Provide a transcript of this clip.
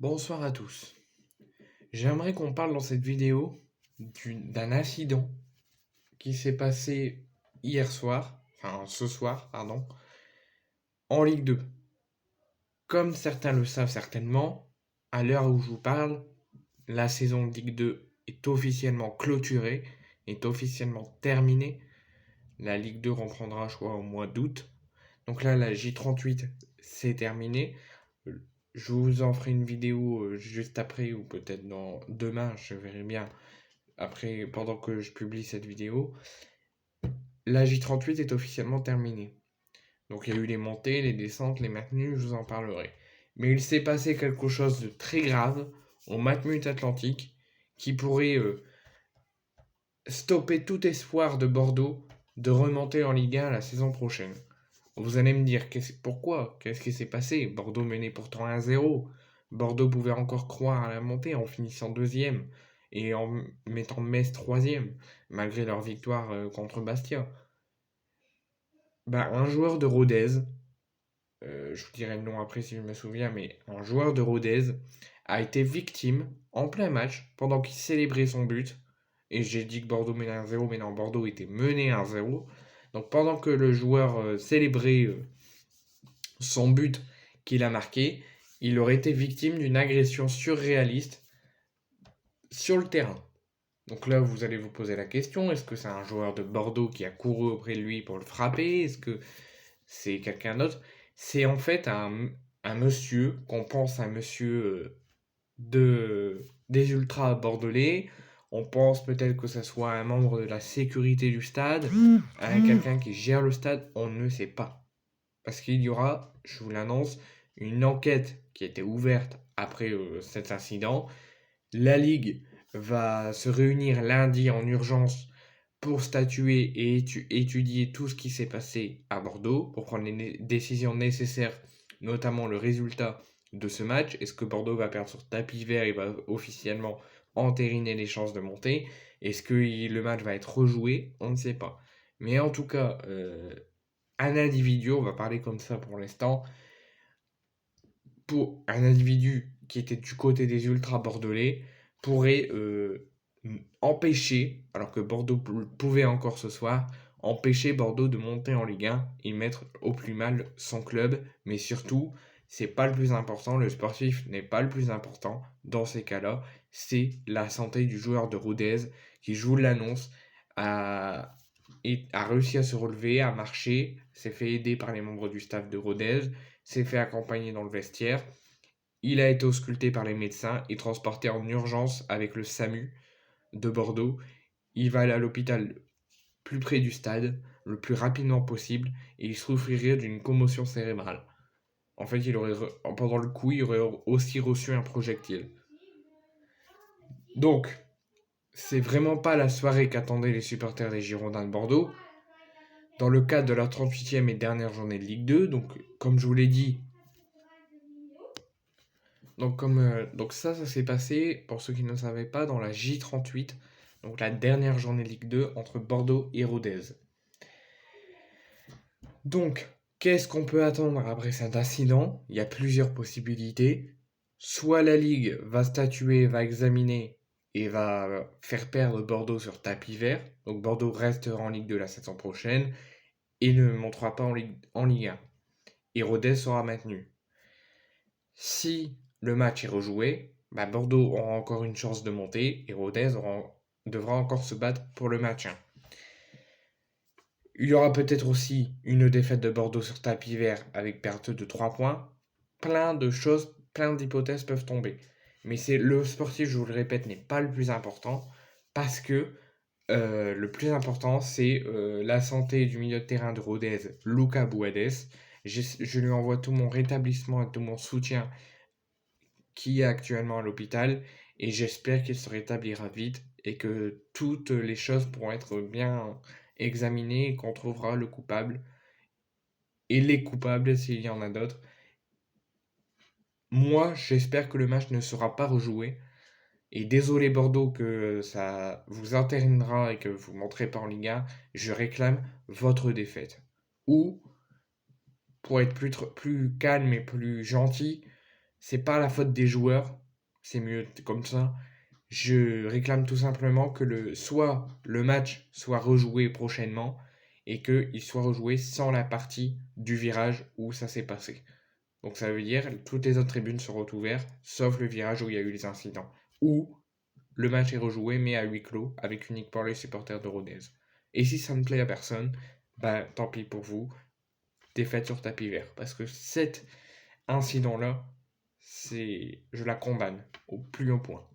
Bonsoir à tous. J'aimerais qu'on parle dans cette vidéo d'un incident qui s'est passé hier soir, enfin ce soir, pardon, en Ligue 2. Comme certains le savent certainement, à l'heure où je vous parle, la saison de Ligue 2 est officiellement clôturée, est officiellement terminée. La Ligue 2 reprendra, je crois, au mois d'août. Donc là, la J38, c'est terminé. Je vous en ferai une vidéo juste après, ou peut-être dans demain, je verrai bien après, pendant que je publie cette vidéo. La J38 est officiellement terminée. Donc il y a eu les montées, les descentes, les maintenues, je vous en parlerai. Mais il s'est passé quelque chose de très grave au Matmut Atlantique qui pourrait stopper tout espoir de Bordeaux de remonter en Ligue 1 la saison prochaine. Vous allez me dire pourquoi? Qu'est-ce qui s'est passé? Bordeaux menait pourtant 1-0. Bordeaux pouvait encore croire à la montée en finissant deuxième et en mettant Metz troisième, malgré leur victoire contre Bastia. Bah, un joueur de Rodez, je vous dirai le nom après si je me souviens, mais un joueur de Rodez a été victime en plein match pendant qu'il célébrait son but. Et j'ai dit que Bordeaux menait 1-0, mais non, Bordeaux était mené 1-0. Donc pendant que le joueur célébrait son but qu'il a marqué, il aurait été victime d'une agression surréaliste sur le terrain. Donc là, vous allez vous poser la question, est-ce que c'est un joueur de Bordeaux qui a couru auprès de lui pour le frapper? Est-ce que c'est quelqu'un d'autre? C'est en fait un monsieur, qu'on pense un monsieur des ultras bordelais. On pense peut-être que ce soit un membre de la sécurité du stade, quelqu'un qui gère le stade, on ne sait pas. Parce qu'il y aura, je vous l'annonce, une enquête qui a été ouverte après cet incident. La Ligue va se réunir lundi en urgence pour statuer et étudier tout ce qui s'est passé à Bordeaux, pour prendre les décisions nécessaires, notamment le résultat de ce match. Est-ce que Bordeaux va perdre sur tapis vert et va officiellement entériner les chances de monter? Est-ce que le match va être rejoué? On ne sait pas. Mais en tout cas, un individu, on va parler comme ça pour l'instant, pour un individu qui était du côté des ultras bordelais, pourrait empêcher, alors que Bordeaux pouvait encore ce soir, empêcher Bordeaux de monter en Ligue 1 et mettre au plus mal son club. Mais surtout, c'est pas le plus important, le sportif n'est pas le plus important dans ces cas-là, c'est la santé du joueur de Rodez qui, je vous l'annonce, a, a réussi à se relever, à marcher, s'est fait aider par les membres du staff de Rodez, s'est fait accompagner dans le vestiaire. Il a été ausculté par les médecins et transporté en urgence avec le SAMU de Bordeaux. Il va aller à l'hôpital plus près du stade, le plus rapidement possible, et il souffrirait d'une commotion cérébrale. En fait, pendant le coup, il aurait aussi reçu un projectile. Donc, c'est vraiment pas la soirée qu'attendaient les supporters des Girondins de Bordeaux. Dans le cadre de la 38e et dernière journée de Ligue 2, donc comme je vous l'ai dit, donc ça s'est passé, pour ceux qui ne le savaient pas, dans la J38, donc la dernière journée de Ligue 2 entre Bordeaux et Rodez. Donc, qu'est-ce qu'on peut attendre après cet incident? Il y a plusieurs possibilités. Soit la Ligue va statuer, va examiner et va faire perdre Bordeaux sur tapis vert. Donc Bordeaux restera en Ligue 2 la saison prochaine et ne montera pas en Ligue 1. Et Rodez sera maintenu. Si le match est rejoué, bah Bordeaux aura encore une chance de monter et Rodez devra encore se battre pour le maintien. Il y aura peut-être aussi une défaite de Bordeaux sur tapis vert avec perte de 3 points. Plein de choses, plein d'hypothèses peuvent tomber. Mais c'est le sportif, je vous le répète, n'est pas le plus important parce que le plus important, c'est la santé du milieu de terrain de Rodez, Luca Bouades. Je lui envoie tout mon rétablissement et tout mon soutien qui est actuellement à l'hôpital et j'espère qu'il se rétablira vite et que toutes les choses pourront être bien examinées et qu'on trouvera le coupable et les coupables s'il y en a d'autres. Moi, j'espère que le match ne sera pas rejoué. Et désolé Bordeaux que ça vous entérinera et que vous ne montrez pas en Ligue 1, je réclame votre défaite. Ou, pour être plus calme et plus gentil, c'est pas la faute des joueurs, c'est mieux comme ça. Je réclame tout simplement que soit le match soit rejoué prochainement et qu'il soit rejoué sans la partie du virage où ça s'est passé. Donc ça veut dire que toutes les autres tribunes seront ouvertes, sauf le virage où il y a eu les incidents. Ou le match est rejoué mais à huis clos avec uniquement les supporters de Rodez. Et si ça ne plaît à personne, bah tant pis pour vous, défaite sur tapis vert. Parce que cet incident-là, je la condamne au plus haut point.